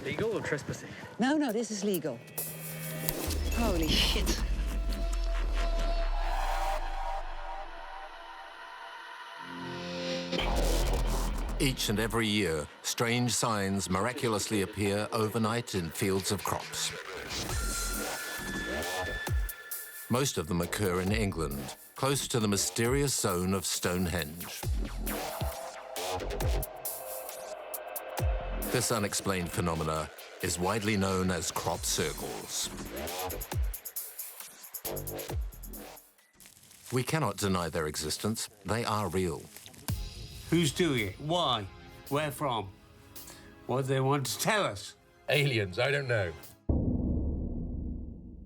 Legal or trespassing? No, this is legal. Holy shit. Each and every year, strange signs miraculously appear overnight in fields of crops. Most of them occur in England, close to the mysterious zone of Stonehenge. This unexplained phenomena is widely known as crop circles. We cannot deny their existence. They are real. Who's doing it? Why? Where from? What do they want to tell us? Aliens, I don't know.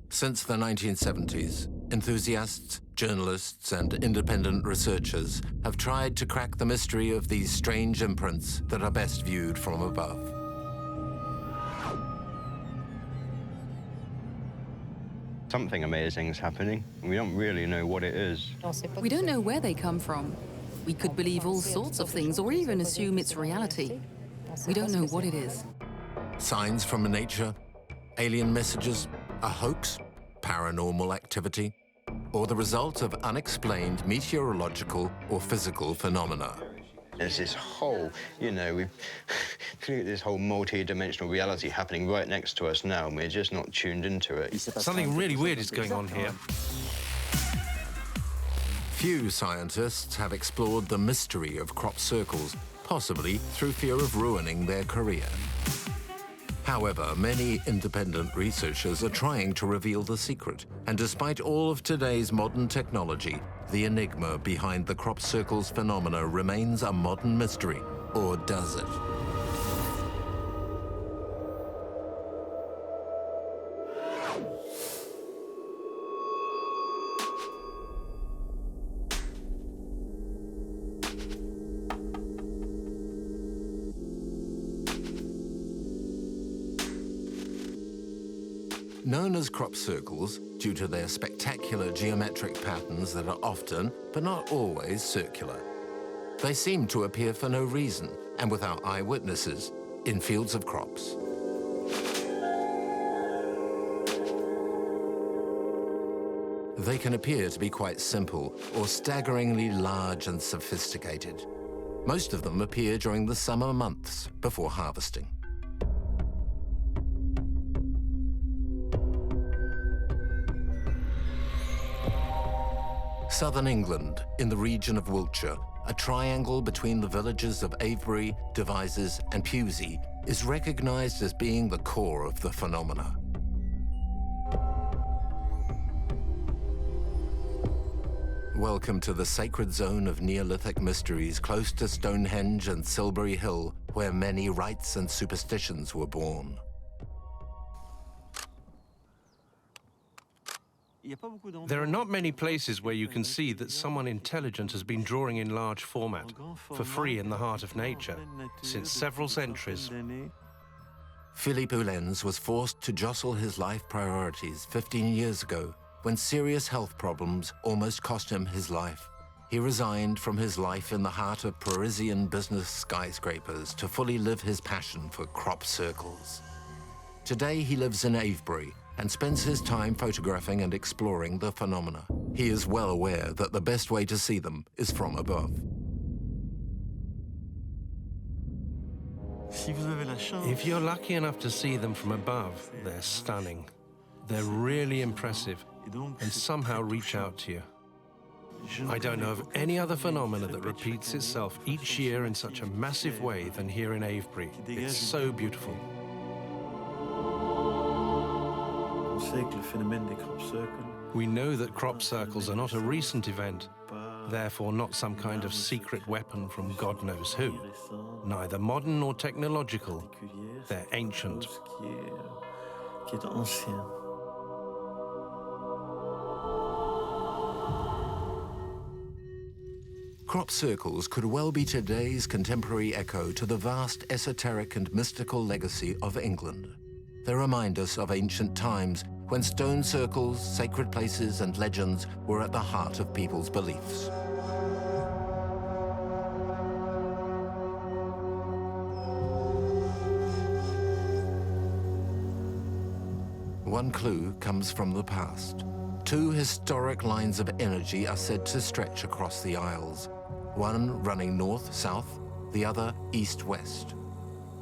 Since the 1970s, enthusiasts, journalists, and independent researchers have tried to crack the mystery of these strange imprints that are best viewed from above. Something amazing is happening. We don't really know what it is. We don't know where they come from. We could believe all sorts of things or even assume it's reality. We don't know what it is. Signs from nature, alien messages, a hoax, paranormal activity, or the result of unexplained meteorological or physical phenomena. There's this whole, we've this whole multi-dimensional reality happening right next to us now, and we're just not tuned into it. Something really weird is going on here. Few scientists have explored the mystery of crop circles, possibly through fear of ruining their career. However, many independent researchers are trying to reveal the secret, and despite all of today's modern technology, the enigma behind the crop circles phenomena remains a modern mystery, or does it? Known as crop circles, due to their spectacular geometric patterns that are often, but not always, circular. They seem to appear for no reason, and without eyewitnesses, in fields of crops. They can appear to be quite simple, or staggeringly large and sophisticated. Most of them appear during the summer months before harvesting. Southern England, in the region of Wiltshire, a triangle between the villages of Avebury, Devizes, and Pewsey, is recognized as being the core of the phenomena. Welcome to the sacred zone of Neolithic mysteries close to Stonehenge and Silbury Hill, where many rites and superstitions were born. There are not many places where you can see that someone intelligent has been drawing in large format for free in the heart of nature since several centuries. Philippe Oulens was forced to jostle his life priorities 15 years ago when serious health problems almost cost him his life. He resigned from his life in the heart of Parisian business skyscrapers to fully live his passion for crop circles. Today he lives in Avebury and spends his time photographing and exploring the phenomena. He is well aware that the best way to see them is from above. If you're lucky enough to see them from above, they're stunning. They're really impressive and somehow reach out to you. I don't know of any other phenomena that repeats itself each year in such a massive way than here in Avebury. It's so beautiful. We know that crop circles are not a recent event, therefore not some kind of secret weapon from God knows who. Neither modern nor technological, they're ancient. Crop circles could well be today's contemporary echo to the vast esoteric and mystical legacy of England. They remind us of ancient times when stone circles, sacred places, and legends were at the heart of people's beliefs. One clue comes from the past. Two historic lines of energy are said to stretch across the Isles, one running north-south, the other east-west.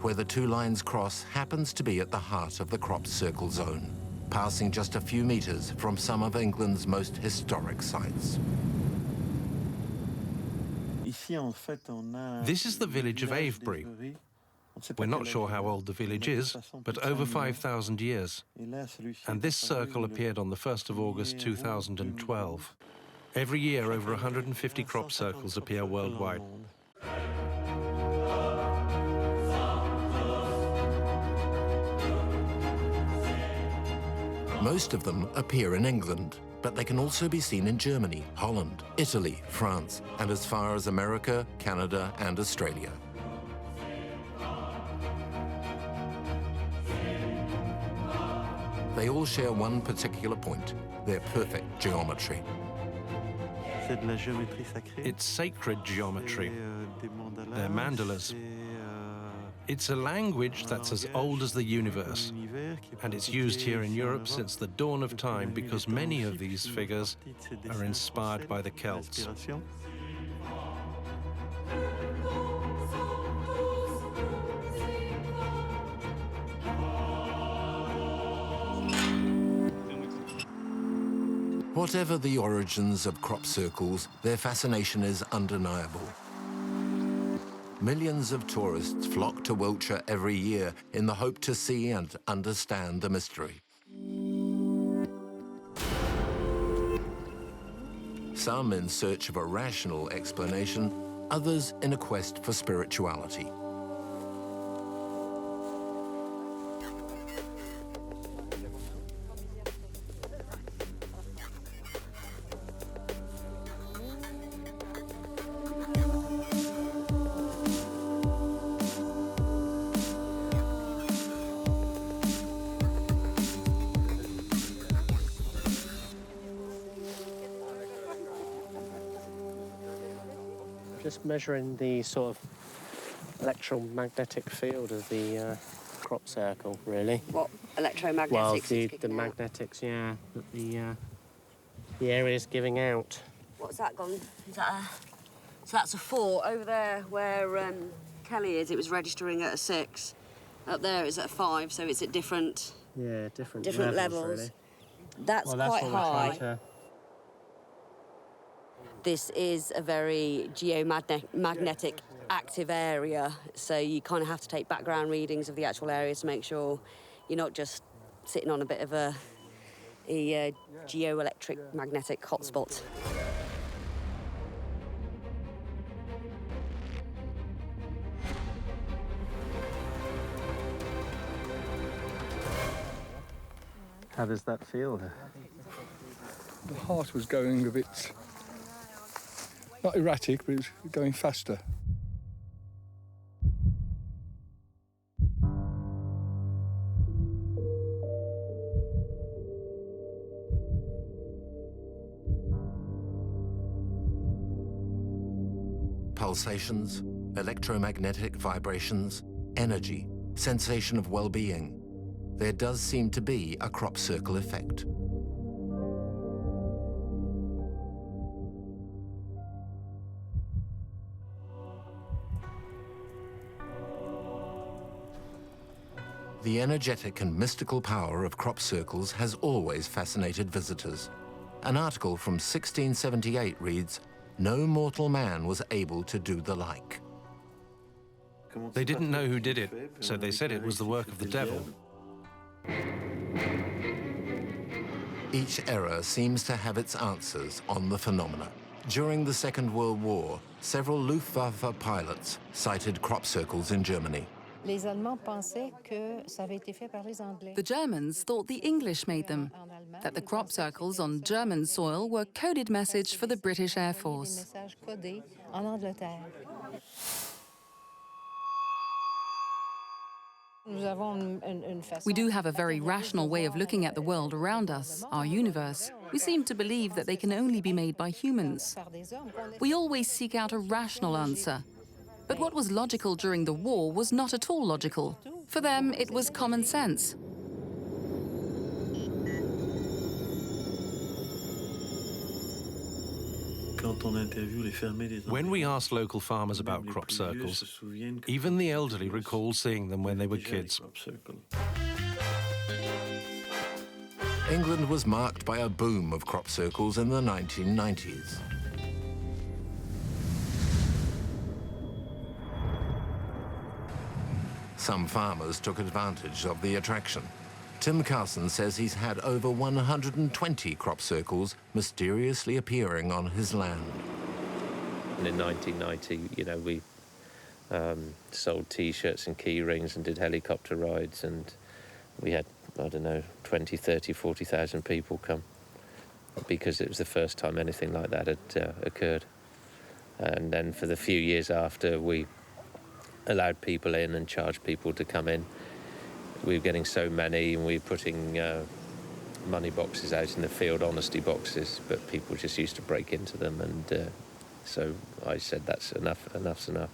Where the two lines cross happens to be at the heart of the crop circle zone, passing just a few meters from some of England's most historic sites. This is the village of Avebury. We're not sure how old the village is, but over 5,000 years. And this circle appeared on the 1st of August 2012. Every year, over 150 crop circles appear worldwide. Most of them appear in England, but they can also be seen in Germany, Holland, Italy, France, and as far as America, Canada, and Australia. They all share one particular point, their perfect geometry. It's sacred geometry. They're mandalas. It's a language that's as old as the universe, and it's used here in Europe since the dawn of time because many of these figures are inspired by the Celts. Whatever the origins of crop circles, their fascination is undeniable. Millions of tourists flock to Wiltshire every year in the hope to see and understand the mystery. Some in search of a rational explanation, others in a quest for spirituality. Just measuring the sort of electromagnetic field of the crop circle, really. What electromagnetics? Well, is the kicking out? magnetics, yeah, that the area's giving out. What's that gone? Is that so that's a 4 over there where Kelly is. It was registering at a 6. Up there it's at a 5, so it's at different. Yeah, different levels. Really. That's Well, that's quite what we're high. trying to... This is a very geomagnetic active area, so you kind of have to take background readings of the actual area to make sure you're not just sitting on a bit of a geoelectric magnetic hotspot. How does that feel? The heart was going a bit, not erratic, but it was going faster. Pulsations, electromagnetic vibrations, energy, sensation of well-being. There does seem to be a crop circle effect. The energetic and mystical power of crop circles has always fascinated visitors. An article from 1678 reads, "No mortal man was able to do the like." They didn't know who did it, so they said it was the work of the devil. Each era seems to have its answers on the phenomena. During the Second World War, several Luftwaffe pilots sighted crop circles in Germany. The Germans thought the English made them, that the crop circles on German soil were coded message for the British Air Force. We do have a very rational way of looking at the world around us, our universe. We seem to believe that they can only be made by humans. We always seek out a rational answer. But what was logical during the war was not at all logical. For them, it was common sense. When we asked local farmers about crop circles, even the elderly recall seeing them when they were kids. England was marked by a boom of crop circles in the 1990s. Some farmers took advantage of the attraction. Tim Carson says he's had over 120 crop circles mysteriously appearing on his land. In 1990, you know, we sold T-shirts and key rings and did helicopter rides, and we had, I don't know, 20, 30, 40,000 people come because it was the first time anything like that had occurred. And then for the few years after, we allowed people in and charged people to come in. We were getting so many, and we were putting money boxes out in the field, honesty boxes, but people just used to break into them, and so I said, that's enough, enough's enough.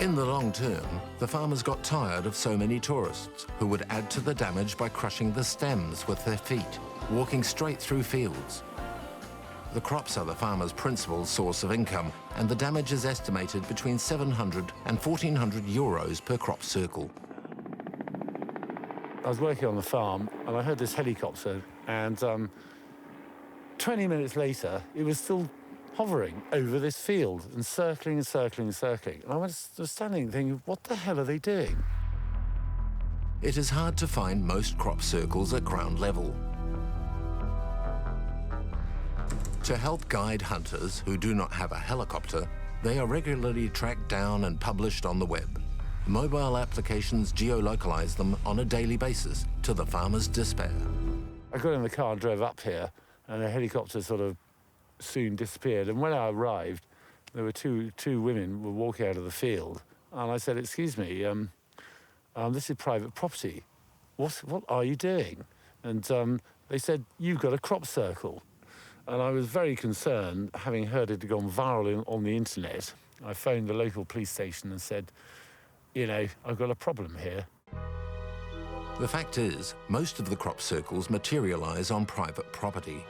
In the long term, the farmers got tired of so many tourists who would add to the damage by crushing the stems with their feet, walking straight through fields. The crops are the farmers' principal source of income, and the damage is estimated between 700 and 1,400 euros per crop circle. I was working on the farm, and I heard this helicopter, and 20 minutes later, it was still hovering over this field and circling and circling and circling. And I was standing thinking, what the hell are they doing? It is hard to find most crop circles at ground level. To help guide hunters who do not have a helicopter, they are regularly tracked down and published on the web. Mobile applications geolocalize them on a daily basis, to the farmer's despair. I got in the car and drove up here, and the helicopter sort of soon disappeared. And when I arrived, there were two women were walking out of the field, and I said, "Excuse me, this is private property. What are you doing?" And they said, "You've got a crop circle." And I was very concerned, having heard it had gone viral on the internet. I phoned the local police station and said, "You know, I've got a problem here." The fact is, most of the crop circles materialize on private property.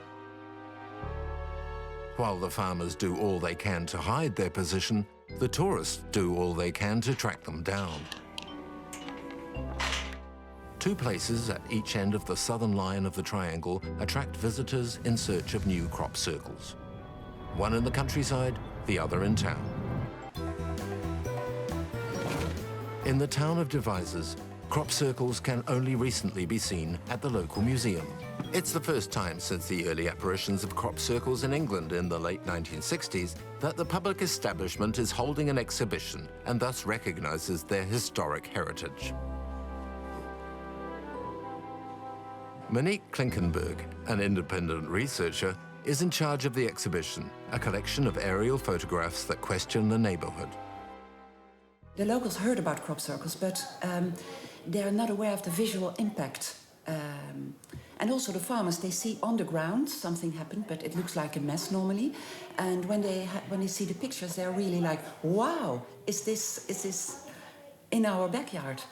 While the farmers do all they can to hide their position, the tourists do all they can to track them down. Two places at each end of the southern line of the triangle attract visitors in search of new crop circles. One in the countryside, the other in town. In the town of Devizes, crop circles can only recently be seen at the local museum. It's the first time since the early apparitions of crop circles in England in the late 1960s that the public establishment is holding an exhibition and thus recognizes their historic heritage. Monique Klinkenberg, an independent researcher, is in charge of the exhibition, a collection of aerial photographs that question the neighborhood. The locals heard about crop circles, but they are not aware of the visual impact. And also the farmers, they see on the ground something happened, but it looks like a mess normally. And when they see the pictures, they're really like, wow, is this in our backyard?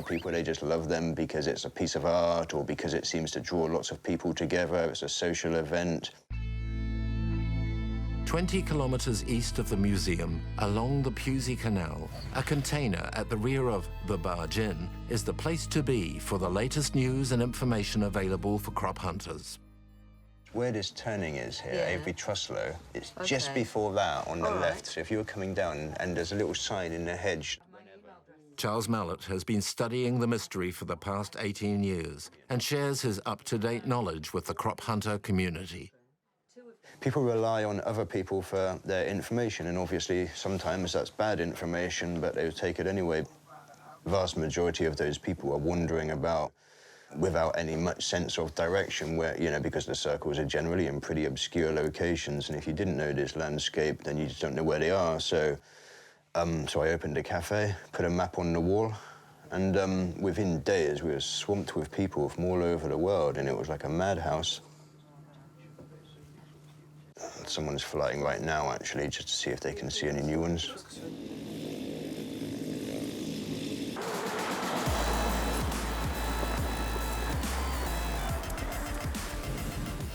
People, they just love them because it's a piece of art or because it seems to draw lots of people together. It's a social event. 20 kilometers east of the museum, along the Pusey Canal, a container at the rear of the Barge Inn is the place to be for the latest news and information available for crop hunters. Where this turning is here, Avery Truslow, it's just before that on the left. So if you're coming down and there's a little sign in the hedge. Charles Mallett has been studying the mystery for the past 18 years and shares his up-to-date knowledge with the crop hunter community. People rely on other people for their information, and obviously sometimes that's bad information, but they take it anyway. The vast majority of those people are wandering about without any much sense of direction, where, you know, because the circles are generally in pretty obscure locations, and if you didn't know this landscape, then you just don't know where they are. So So I opened a cafe, put a map on the wall, and within days we were swamped with people from all over the world, and it was like a madhouse. Someone's flying right now, actually, just to see if they can see any new ones.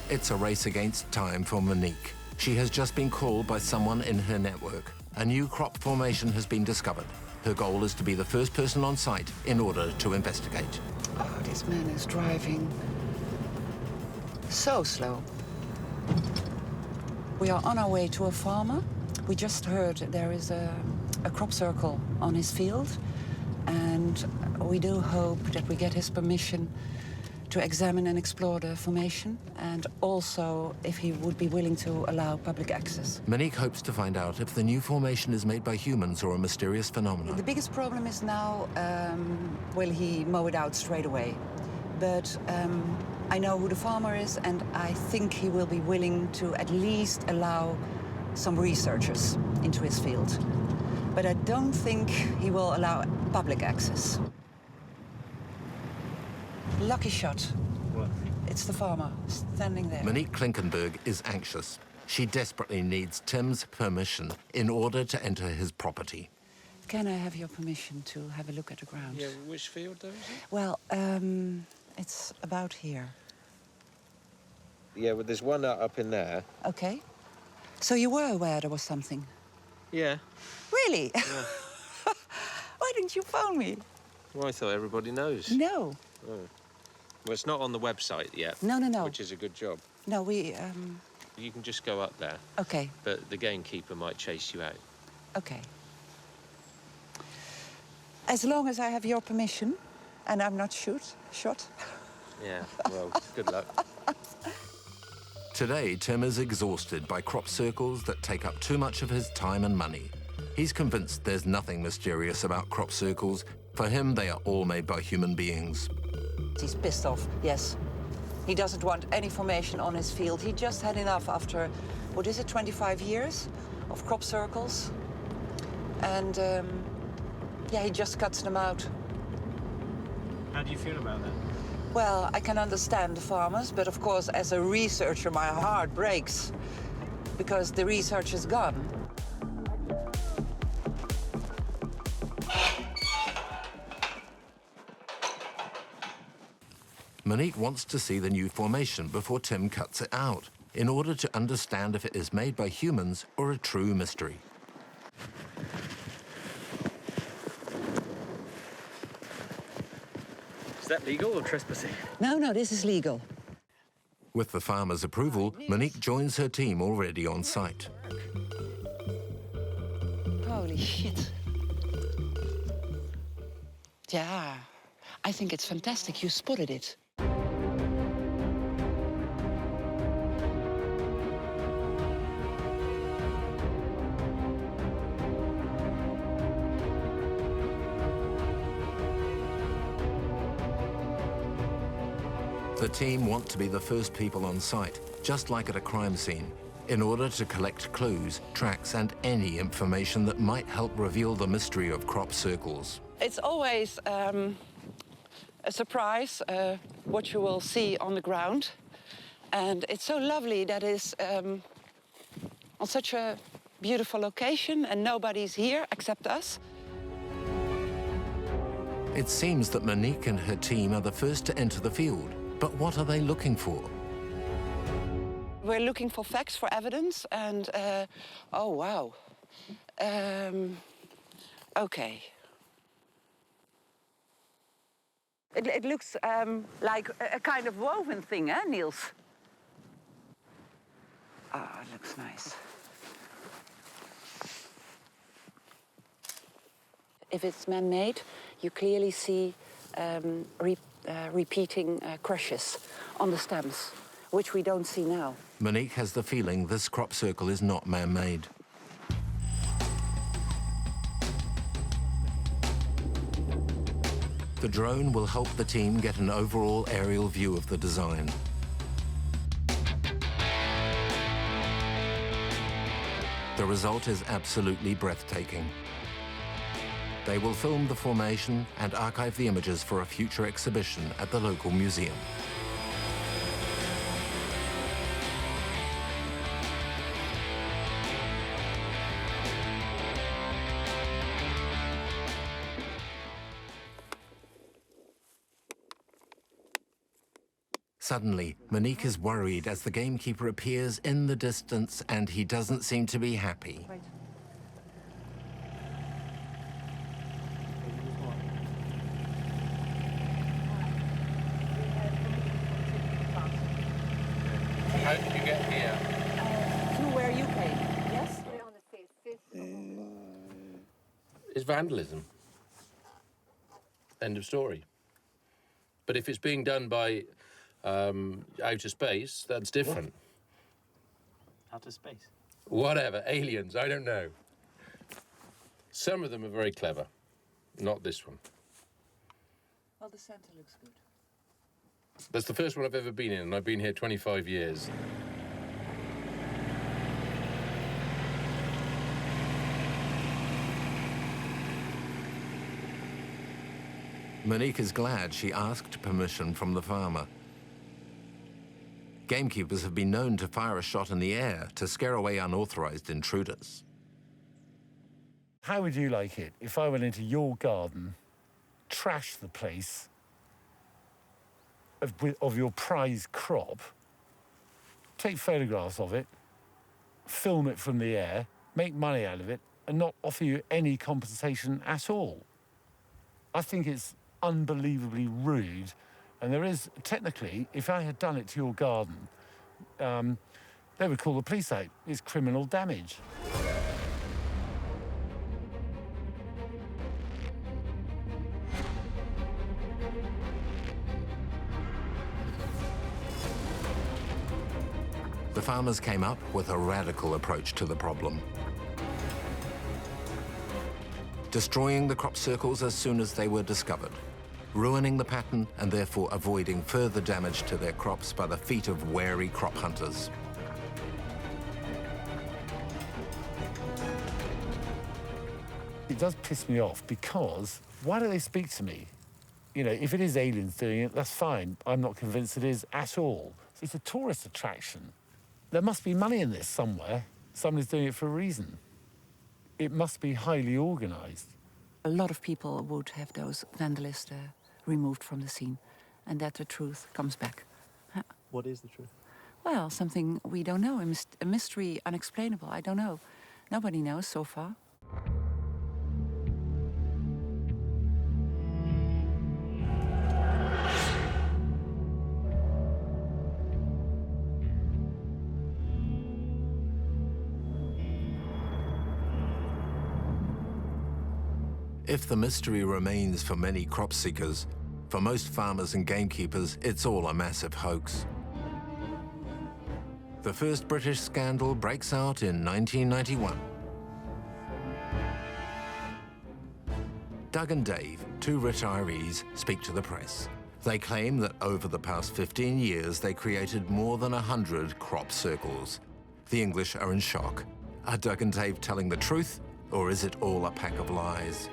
It's a race against time for Monique. She has just been called by someone in her network. A new crop formation has been discovered. Her goal is to be the first person on site in order to investigate. Oh, this man is driving so slow. We are on our way to a farmer. We just heard there is a crop circle on his field, and we do hope that we get his permission to examine and explore the formation, and also if he would be willing to allow public access. Monique hopes to find out if the new formation is made by humans or a mysterious phenomenon. The biggest problem is now, will he mow it out straight away? But I know who the farmer is, and I think he will be willing to at least allow some researchers into his field. But I don't think he will allow public access. Lucky shot. What? It's the farmer standing there. Monique Klinkenberg is anxious. She desperately needs Tim's permission in order to enter his property. Can I have your permission to have a look at the ground? Yeah, which field though is it? Well, it's about here. Yeah, well, there's one up in there. Okay. So you were aware there was something? Yeah. Really? Yeah. Why didn't you phone me? Well, I thought everybody knows. No. Oh. Well, it's not on the website yet. No. Which is a good job. No, we, You can just go up there. Okay. But the gamekeeper might chase you out. Okay. As long as I have your permission and I'm not shot. Yeah, well, good luck. Today, Tim is exhausted by crop circles that take up too much of his time and money. He's convinced there's nothing mysterious about crop circles. For him, they are all made by human beings. He's pissed off, yes. He doesn't want any formation on his field. He just had enough after, 25 years of crop circles. And, yeah, he just cuts them out. How do you feel about that? Well, I can understand the farmers, but of course, as a researcher, my heart breaks because the research is gone. Monique wants to see the new formation before Tim cuts it out, in order to understand if it is made by humans or a true mystery. Is that legal or trespassing? No, this is legal. With the farmer's approval, Monique joins her team already on site. Holy shit. Yeah, I think it's fantastic you spotted it. The team want to be the first people on site, just like at a crime scene, in order to collect clues, tracks, and any information that might help reveal the mystery of crop circles. It's always a surprise what you will see on the ground. And it's so lovely that it's on such a beautiful location and nobody's here except us. It seems that Monique and her team are the first to enter the field. But what are they looking for? We're looking for facts, for evidence, and oh, wow. Okay. It looks like a kind of woven thing, eh, Niels? Ah, it looks nice. If it's man-made, you clearly see repeating crushes on the stems, which we don't see now. Monique has the feeling this crop circle is not man-made. The drone will help the team get an overall aerial view of the design. The result is absolutely breathtaking. They will film the formation and archive the images for a future exhibition at the local museum. Suddenly, Monique is worried as the gamekeeper appears in the distance and he doesn't seem to be happy. How did you get here? Through where you came, yes? It's vandalism. End of story. But if it's being done by outer space, that's different. Outer space? Whatever, aliens, I don't know. Some of them are very clever, not this one. Well, the center looks good. That's the first one I've ever been in, and I've been here 25 years. Monique is glad she asked permission from the farmer. Gamekeepers have been known to fire a shot in the air to scare away unauthorized intruders. How would you like it if I went into your garden, trashed the place of your prize crop, take photographs of it, film it from the air, make money out of it, and not offer you any compensation at all? I think it's unbelievably rude. And there is, technically, if I had done it to your garden, they would call the police out. It's criminal damage. The farmers came up with a radical approach to the problem. Destroying the crop circles as soon as they were discovered, ruining the pattern and therefore avoiding further damage to their crops by the feet of wary crop hunters. It does piss me off because why do they speak to me? You know, if it is aliens doing it, that's fine. I'm not convinced it is at all. It's a tourist attraction. There must be money in this somewhere. Somebody's doing it for a reason. It must be highly organized. A lot of people would have those vandalists removed from the scene, and that the truth comes back. What is the truth? Well, something we don't know, a mystery, unexplainable, I don't know. Nobody knows so far. If the mystery remains for many crop seekers, for most farmers and gamekeepers, it's all a massive hoax. The first British scandal breaks out in 1991. Doug and Dave, two retirees, speak to the press. They claim that over the past 15 years, they created more than 100 crop circles. The English are in shock. Are Doug and Dave telling the truth, or is it all a pack of lies?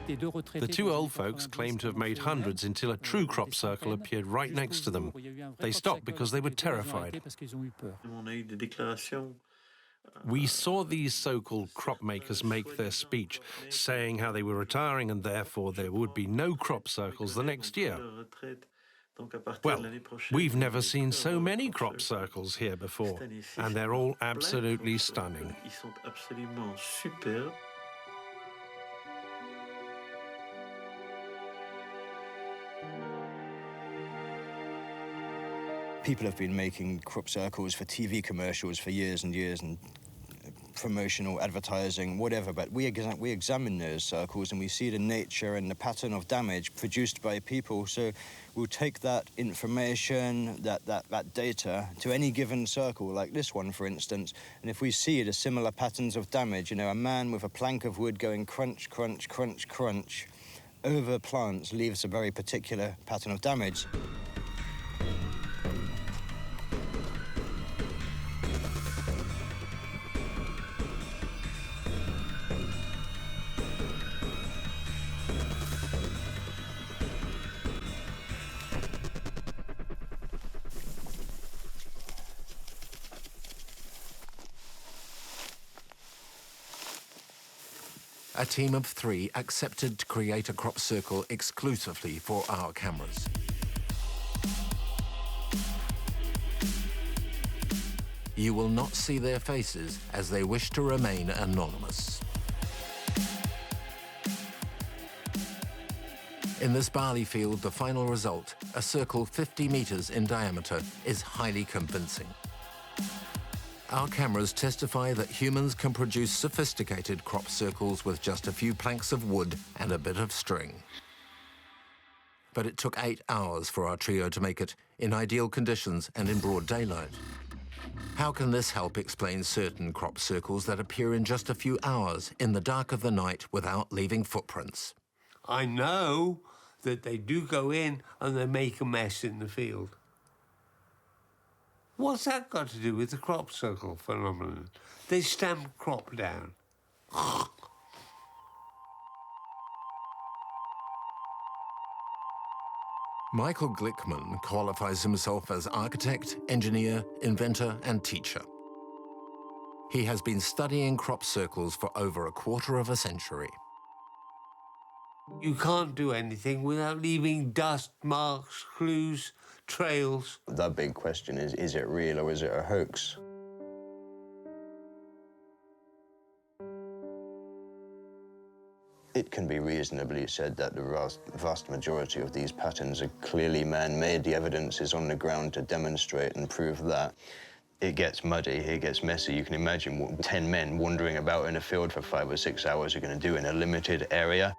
The two old folks claimed to have made hundreds until a true crop circle appeared right next to them. They stopped because they were terrified. We saw these so-called crop makers make their speech, saying how they were retiring and therefore there would be no crop circles the next year. Well, we've never seen so many crop circles here before, and they're all absolutely stunning. People have been making crop circles for TV commercials for years and years, and promotional advertising, whatever, but we examine those circles and we see the nature and the pattern of damage produced by people. So we'll take that information, that data, to any given circle, like this one, for instance, and if we see the similar patterns of damage, you know, a man with a plank of wood going crunch, crunch, crunch, crunch, over plants leaves a very particular pattern of damage. a team of 3 accepted to create a crop circle exclusively for our cameras. You will not see their faces as they wish to remain anonymous. In this barley field, the final result, a circle 50 meters in diameter, is highly convincing. Our cameras testify that humans can produce sophisticated crop circles with just a few planks of wood and a bit of string. But it took 8 hours for our trio to make it in ideal conditions and in broad daylight. How can this help explain certain crop circles that appear in just a few hours in the dark of the night without leaving footprints? I know that they do go in and they make a mess in the field. What's that got to do with the crop circle phenomenon? They stamp crop down. Michael Glickman qualifies himself as architect, engineer, inventor, and teacher. He has been studying crop circles for over a quarter of a century. You can't do anything without leaving dust, marks, clues, trails. The big question is it real or is it a hoax? It can be reasonably said that the vast majority of these patterns are clearly man-made. The evidence is on the ground to demonstrate and prove that. It gets muddy, it gets messy. You can imagine what 10 men wandering about in a field for 5 or 6 hours are going to do in a limited area.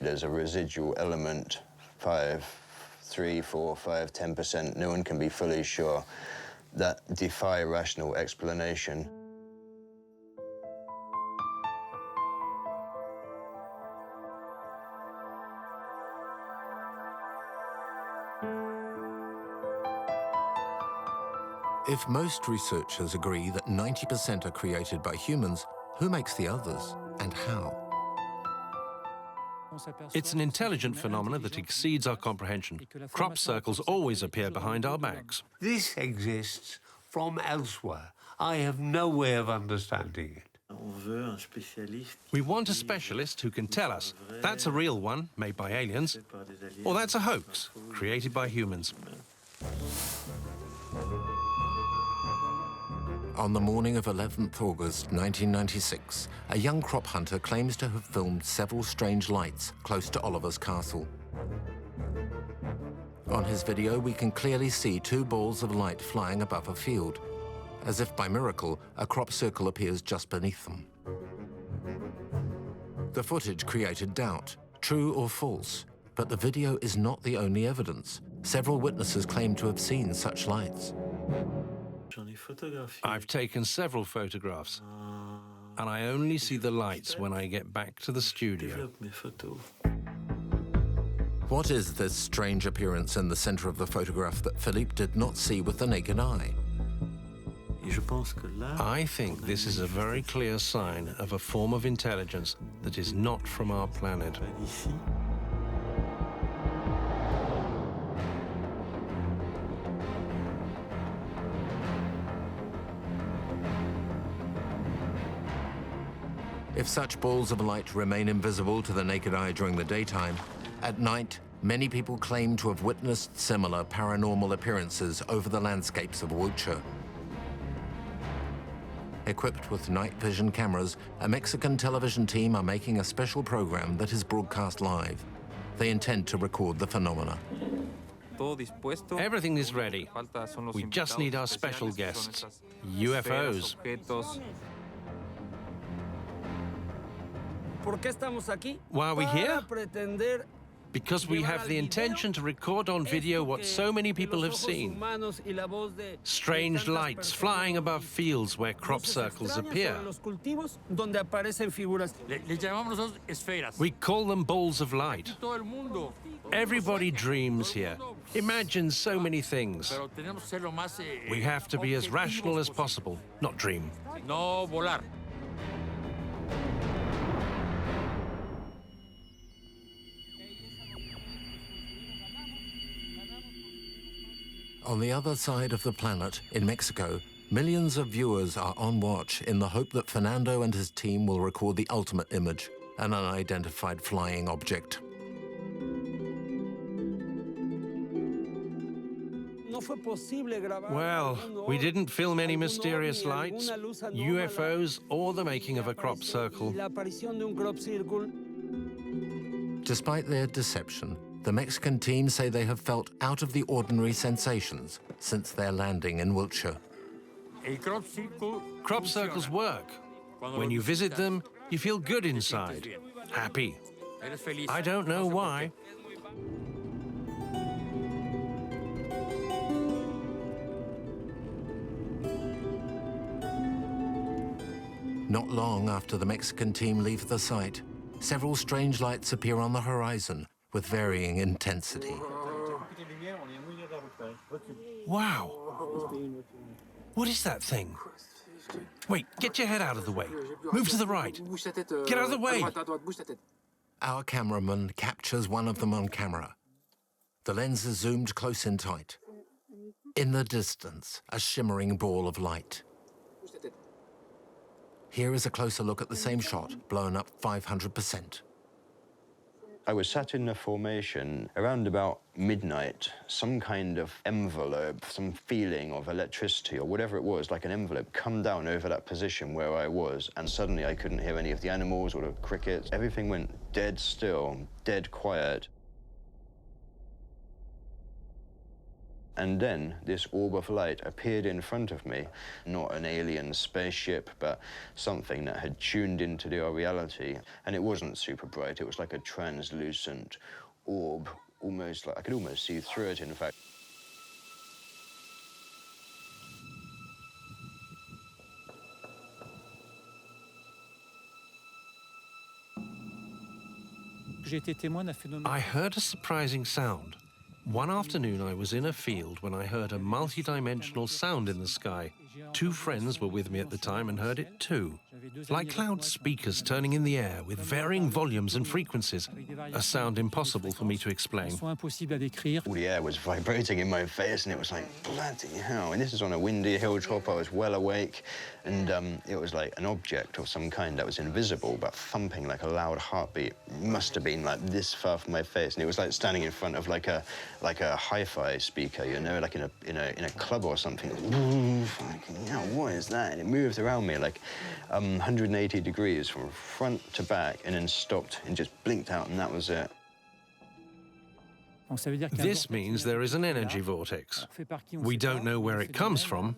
There's a residual element, 3, 4, 5, 10%, no one can be fully sure, that defy rational explanation. If most researchers agree that 90% are created by humans, who makes the others and how? It's an intelligent phenomenon that exceeds our comprehension. Crop circles always appear behind our backs. This exists from elsewhere. I have no way of understanding it. We want a specialist who can tell us that's a real one, made by aliens, or that's a hoax, created by humans. On the morning of 11th August 1996, a young crop hunter claims to have filmed several strange lights close to Oliver's castle. On his video, we can clearly see 2 balls of light flying above a field. As if by miracle, a crop circle appears just beneath them. The footage created doubt, true or false, but the video is not the only evidence. Several witnesses claim to have seen such lights. I've taken several photographs, and I only see the lights when I get back to the studio. What is this strange appearance in the center of the photograph that Philippe did not see with the naked eye? I think this is a very clear sign of a form of intelligence that is not from our planet. If such balls of light remain invisible to the naked eye during the daytime, at night, many people claim to have witnessed similar paranormal appearances over the landscapes of Wiltshire. Equipped with night vision cameras, a Mexican television team are making a special program that is broadcast live. They intend to record the phenomena. Everything is ready. We just need our special guests, UFOs. Why are we here? Because we have the intention to record on video what so many people have seen. Strange lights flying above fields where crop circles appear. We call them balls of light. Everybody dreams here, imagines so many things. We have to be as rational as possible, not dream. On the other side of the planet, in Mexico, millions of viewers are on watch in the hope that Fernando and his team will record the ultimate image, an unidentified flying object. Well, we didn't film any mysterious lights, UFOs, or the making of a crop circle. Despite their deception, the Mexican team say they have felt out-of-the-ordinary sensations since their landing in Wiltshire. Crop circles work. When you visit them, you feel good inside, happy. I don't know why. Not long after the Mexican team leave the site, several strange lights appear on the horizon with varying intensity. Wow. What is that thing? Wait, get your head out of the way. Move to the right. Get out of the way. Our cameraman captures one of them on camera. The lens is zoomed close in tight. In the distance, a shimmering ball of light. Here is a closer look at the same shot, blown up 500%. I was sat in a formation around about midnight. Some kind of envelope, some feeling of electricity or whatever it was, like an envelope, come down over that position where I was, and suddenly I couldn't hear any of the animals or the crickets. Everything went dead still, dead quiet. And then this orb of light appeared in front of me. Not an alien spaceship, but something that had tuned into our reality. And it wasn't super bright. It was like a translucent orb, almost like I could almost see through it, in fact. I heard a surprising sound. One afternoon, I was in a field when I heard a multi-dimensional sound in the sky. Two friends were with me at the time and heard it too. Like cloud speakers turning in the air with varying volumes and frequencies. A sound impossible for me to explain. All the air was vibrating in my face, and it was like, bloody hell. And this is on a windy hilltop. I was well awake, and it was like an object of some kind that was invisible, but thumping like a loud heartbeat. Must have been like this far from my face, and it was like standing in front of like a hi-fi speaker, you know, like in a club or something. Ooh, fucking hell, what is that? And it moved around me like 180 degrees from front to back, and then stopped and just blinked out, and that was it. This means there is an energy vortex. We don't know where it comes from,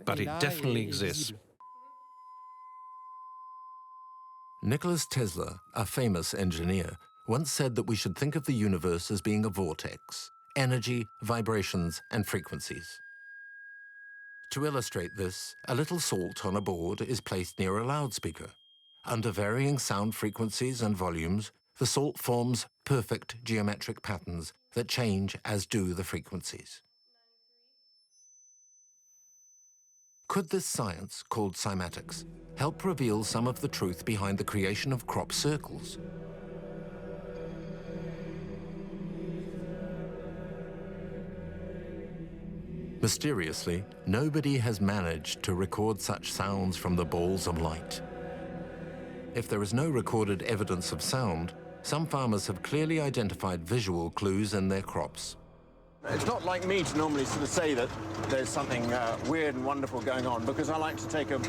but it definitely exists. Nikola Tesla, a famous engineer, once said that we should think of the universe as being a vortex, energy, vibrations, and frequencies. To illustrate this, a little salt on a board is placed near a loudspeaker. Under varying sound frequencies and volumes, the salt forms perfect geometric patterns that change as do the frequencies. Could this science, called Simatics, help reveal some of the truth behind the creation of crop circles? Mysteriously, nobody has managed to record such sounds from the balls of light. If there is no recorded evidence of sound, some farmers have clearly identified visual clues in their crops. It's not like me to normally sort of say that there's something weird and wonderful going on, because I like to take a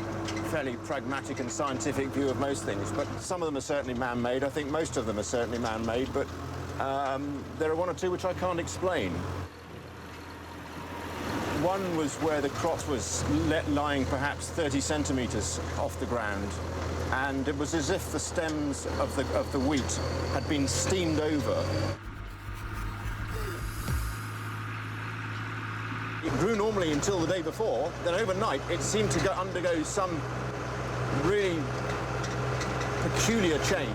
fairly pragmatic and scientific view of most things. But some of them are certainly man-made. I think most of them are certainly man-made, but there are one or two which I can't explain. One was where the crop was lying perhaps 30 centimetres off the ground, and it was as if the stems of the wheat had been steamed over. It grew normally until the day before, then overnight it seemed to undergo some really peculiar change.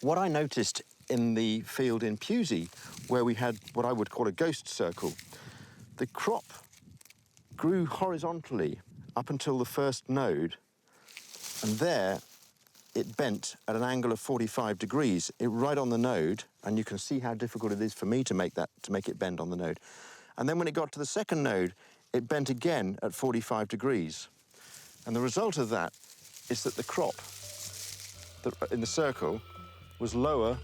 What I noticed in the field in Pusey, where we had what I would call a ghost circle, the crop grew horizontally up until the first node, and there it bent at an angle of 45 degrees, right on the node, and you can see how difficult it is for me to make it bend on the node. And then when it got to the second node, it bent again at 45 degrees. And the result of that is that the crop in the circle was lower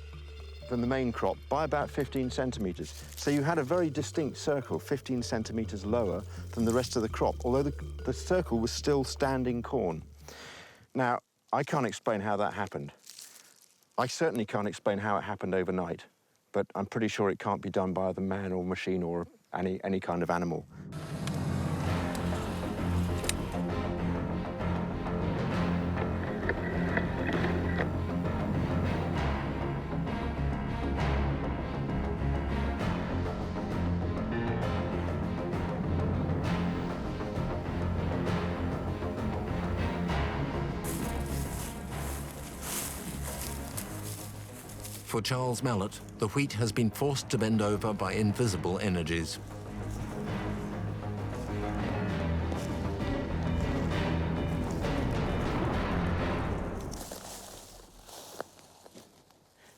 than the main crop by about 15 centimetres. So you had a very distinct circle, 15 centimetres lower than the rest of the crop, although the circle was still standing corn. Now, I can't explain how that happened. I certainly can't explain how it happened overnight, but I'm pretty sure it can't be done by either man or machine or any kind of animal. For Charles Mallet, the wheat has been forced to bend over by invisible energies.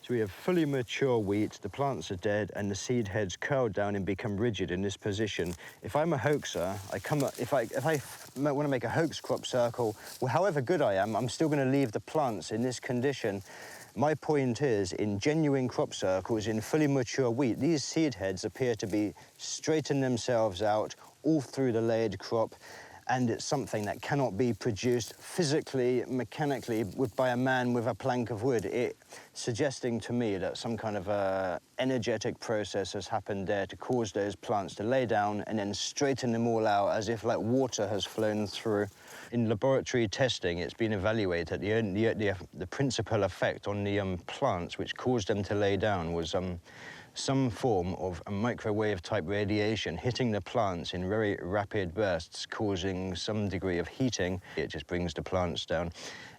So we have fully mature wheat, the plants are dead, and the seed heads curl down and become rigid in this position. If I'm a hoaxer, if I want to make a hoax crop circle, well, however good I am, I'm still going to leave the plants in this condition. My point is, in genuine crop circles, in fully mature wheat, these seed heads appear to be straighten themselves out all through the layered crop, and it's something that cannot be produced physically, mechanically, by a man with a plank of wood. It suggesting to me that some kind of energetic process has happened there to cause those plants to lay down and then straighten them all out as if like water has flown through. In laboratory testing, it's been evaluated the principal effect on the plants which caused them to lay down was some form of a microwave-type radiation hitting the plants in very rapid bursts, causing some degree of heating. It just brings the plants down.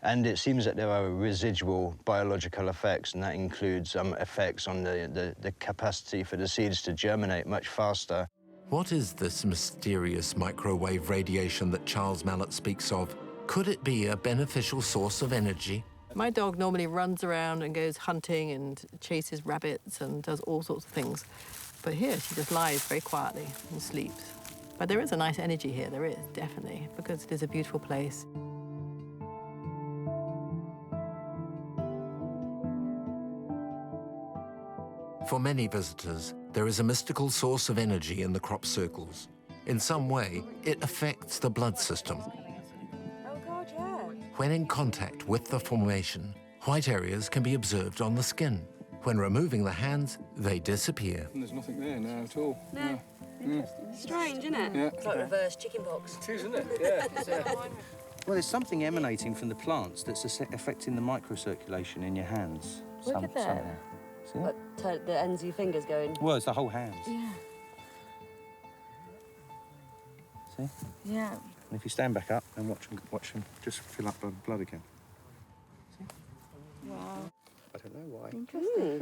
And it seems that there are residual biological effects, and that includes effects on the capacity for the seeds to germinate much faster. What is this mysterious microwave radiation that Charles Mallet speaks of? Could it be a beneficial source of energy? My dog normally runs around and goes hunting and chases rabbits and does all sorts of things. But here, she just lies very quietly and sleeps. But there is a nice energy here, there is, definitely, because it is a beautiful place. For many visitors, there is a mystical source of energy in the crop circles. In some way, it affects the blood system. When in contact with the formation, white areas can be observed on the skin. When removing the hands, they disappear. And there's nothing there now at all. No. Strange, isn't it? Yeah. It's like reverse chicken pox. It is, isn't it? Yeah. Well, there's something emanating from the plants that's affecting the microcirculation in your hands. Look at that. Somehow. See? Like the ends of your fingers going. Well, it's the whole hands. Yeah. See? Yeah. And if you stand back up and watch them just fill up with blood again. See? Wow. I don't know why. Interesting.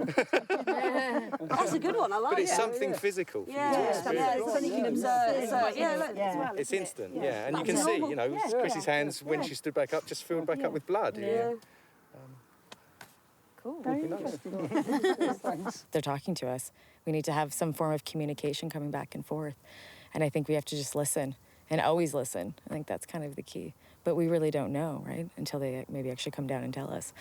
That's a good one, I like it. But it's something physical. Yeah, it's something you can observe. Look. It's instant, yeah. And you can see, you know, Chrissy's hands, when she stood back up, just filled back up with blood. Yeah. Cool. Very interesting. They're talking to us. We need to have some form of communication coming back and forth. And I think we have to just listen and always listen. I think that's kind of the key. But we really don't know, right? Until they maybe actually come down and tell us.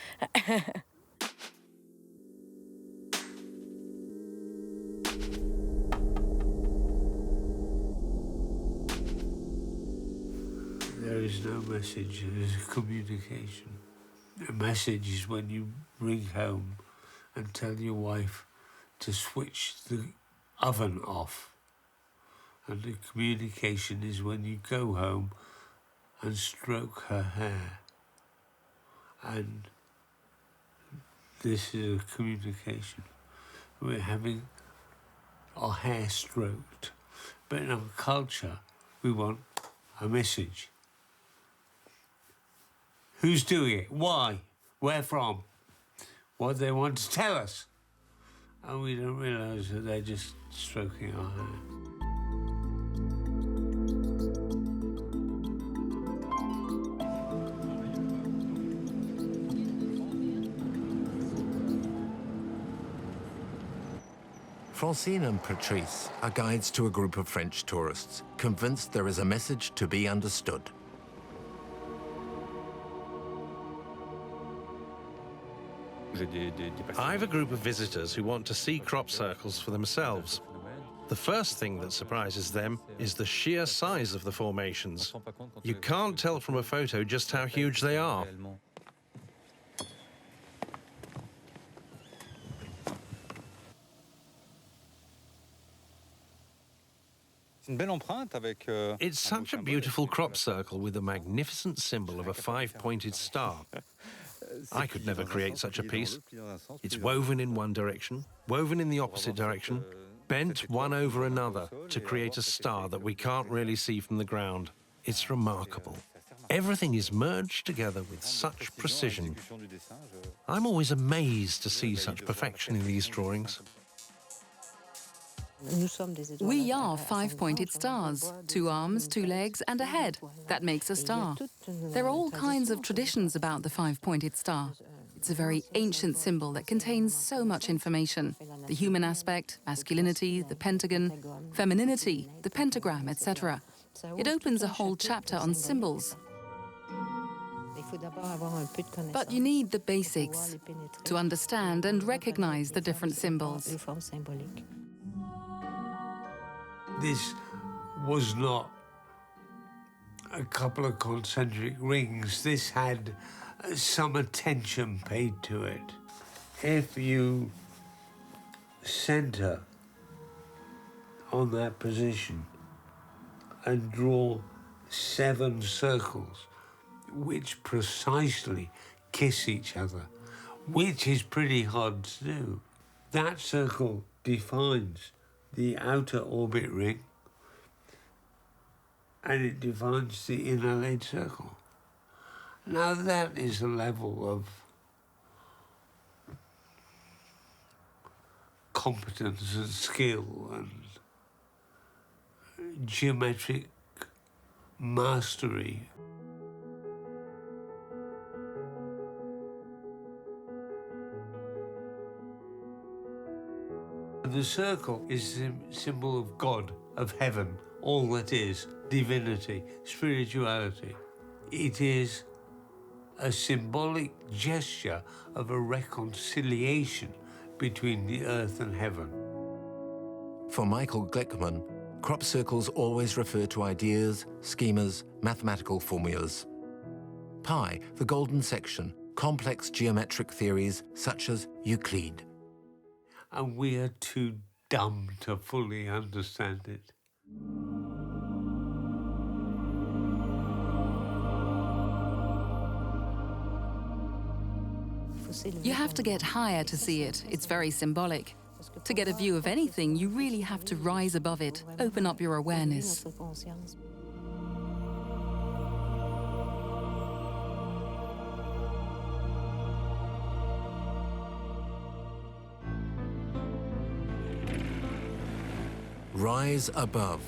There is no message, there is a communication. The message is when you ring home and tell your wife to switch the oven off. And the communication is when you go home and stroke her hair. And this is a communication. We're having our hair stroked. But in our culture, we want a message. Who's doing it? Why? Where from? What they want to tell us. And we don't realise that they're just stroking our hair. Francine and Patrice are guides to a group of French tourists, convinced there is a message to be understood. I have a group of visitors who want to see crop circles for themselves. The first thing that surprises them is the sheer size of the formations. You can't tell from a photo just how huge they are. It's such a beautiful crop circle with a magnificent symbol of a five-pointed star. I could never create such a piece. It's woven in one direction, woven in the opposite direction, bent one over another to create a star that we can't really see from the ground. It's remarkable. Everything is merged together with such precision. I'm always amazed to see such perfection in these drawings. We are five-pointed stars, 2 arms, 2 legs and a head. That makes a star. There are all kinds of traditions about the five-pointed star. It's a very ancient symbol that contains so much information. The human aspect, masculinity, the pentagon, femininity, the pentagram, etc. It opens a whole chapter on symbols. But you need the basics to understand and recognize the different symbols. This was not a couple of concentric rings. This had some attention paid to it. If you center on that position and draw 7 circles which precisely kiss each other, which is pretty hard to do, that circle defines the outer orbit ring and it defines the inner laid circle. Now that is a level of competence and skill and geometric mastery. The circle is the symbol of God, of heaven, all that is, divinity, spirituality. It is a symbolic gesture of a reconciliation between the earth and heaven. For Michael Glickman, crop circles always refer to ideas, schemas, mathematical formulas. Pi, the golden section, complex geometric theories such as Euclid. And we are too dumb to fully understand it. You have to get higher to see it. It's very symbolic. To get a view of anything, you really have to rise above it, open up your awareness. Rise above.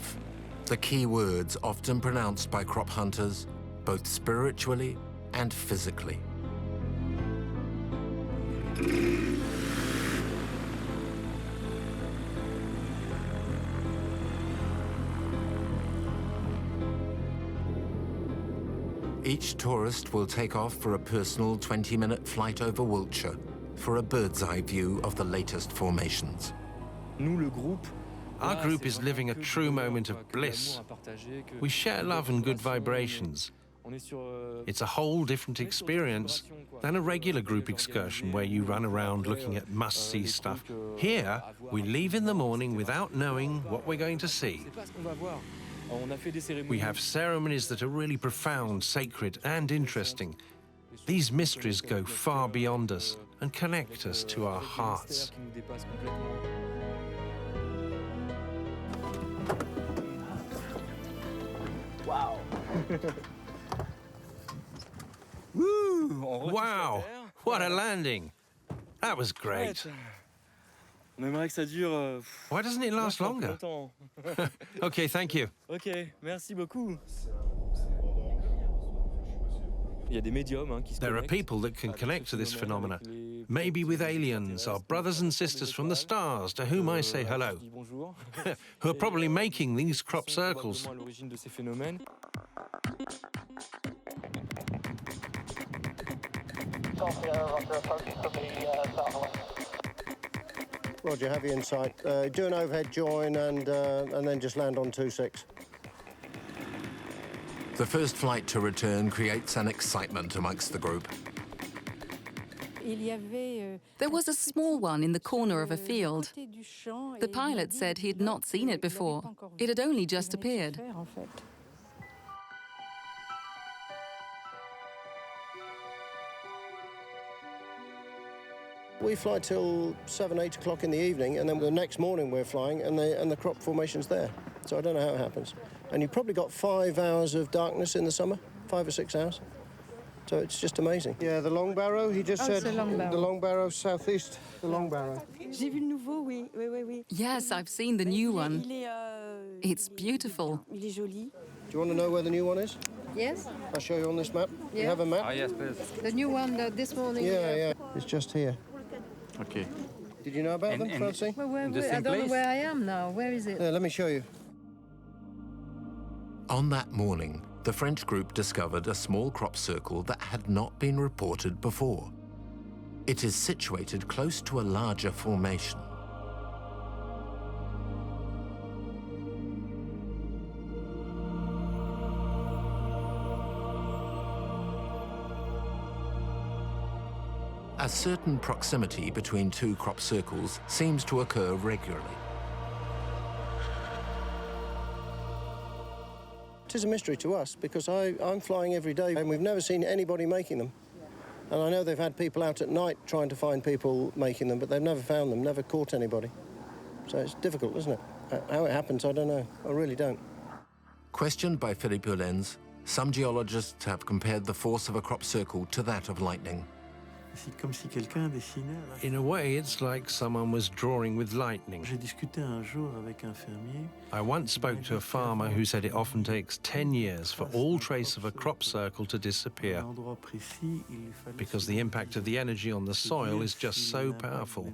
The key words often pronounced by crop hunters, both spiritually and physically. Each tourist will take off for a personal 20-minute flight over Wiltshire for a bird's-eye view of the latest formations. Our group is living a true moment of bliss. We share love and good vibrations. It's a whole different experience than a regular group excursion where you run around looking at must-see stuff. Here, we leave in the morning without knowing what we're going to see. We have ceremonies that are really profound, sacred, and interesting. These mysteries go far beyond us and connect us to our hearts. Wow. Wow! What a landing! That was great. Why doesn't it last longer? Okay, thank you. Ok, merci beaucoup. There are people that can connect to this phenomena. Maybe with aliens, our brothers and sisters from the stars, to whom I say hello, who are probably making these crop circles. Roger, have you in sight. Do an overhead join and then just land on 26. The first flight to return creates an excitement amongst the group. There was a small one in the corner of a field. The pilot said he had not seen it before. It had only just appeared. We fly till 7, 8 o'clock in the evening, and then the next morning we're flying, and the crop formation's there. So I don't know how it happens. And you've probably got 5 hours of darkness in the summer, 5 or 6 hours. So it's just amazing. Yeah, the long barrow, he just said. The long barrow, southeast, the long barrow. Yes, I've seen the new one. It's beautiful. Do you want to know where the new one is? Yes. I'll show you on this map. Yeah. You have a map? Oh, yes, please. The new one this morning. Yeah. It's just here. Okay. Did you know about them, Francine? Well, I don't know where I am now. Where is it? Yeah, let me show you. On that morning, the French group discovered a small crop circle that had not been reported before. It is situated close to a larger formation. A certain proximity between two crop circles seems to occur regularly. It is a mystery to us because I'm flying every day and we've never seen anybody making them. And I know they've had people out at night trying to find people making them, but they've never found them, never caught anybody. So it's difficult, isn't it? How it happens, I don't know. I really don't. Questioned by Philippe Ullens, some geologists have compared the force of a crop circle to that of lightning. In a way, it's like someone was drawing with lightning. I once spoke to a farmer who said it often takes 10 years for all trace of a crop circle to disappear, because the impact of the energy on the soil is just so powerful.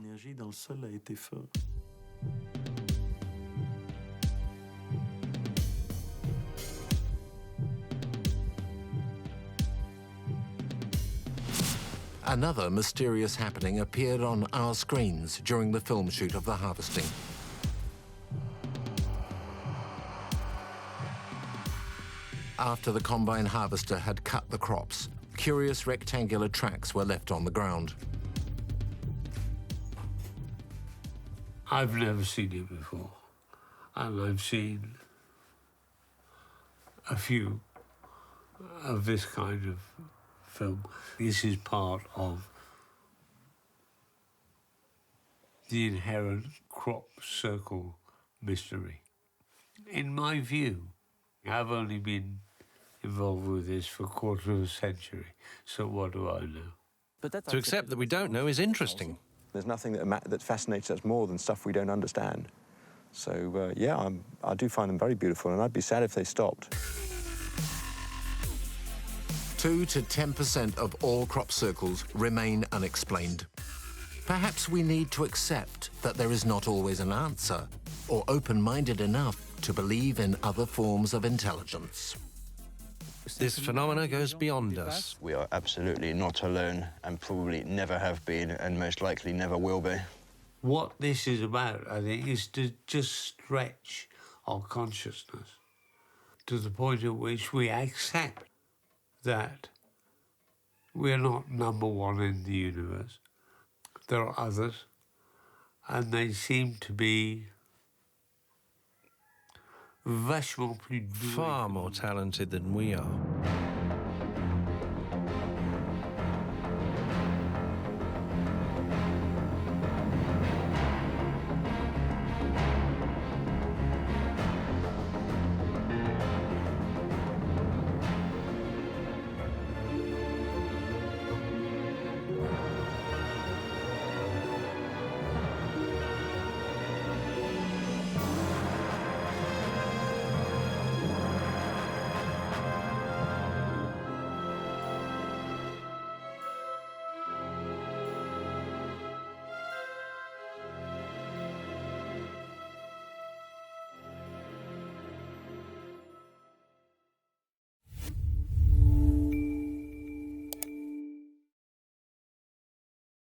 Another mysterious happening appeared on our screens during the film shoot of the harvesting. After the combine harvester had cut the crops, curious rectangular tracks were left on the ground. I've never seen it before, and I've seen a few of this kind of film. This is part of the inherent crop circle mystery. In my view, I've only been involved with this for a quarter of a century, so what do I know? To accept that we don't know is interesting. There's nothing that fascinates us more than stuff we don't understand. So, yeah, I do find them very beautiful, and I'd be sad if they stopped. 2 to 10% of all crop circles remain unexplained. Perhaps we need to accept that there is not always an answer, or open-minded enough to believe in other forms of intelligence. This phenomena goes beyond us. We are absolutely not alone, and probably never have been, and most likely never will be. What this is about, I think, is to just stretch our consciousness to the point at which we accept that we're not number one in the universe. There are others, and they seem to be far more talented than we are.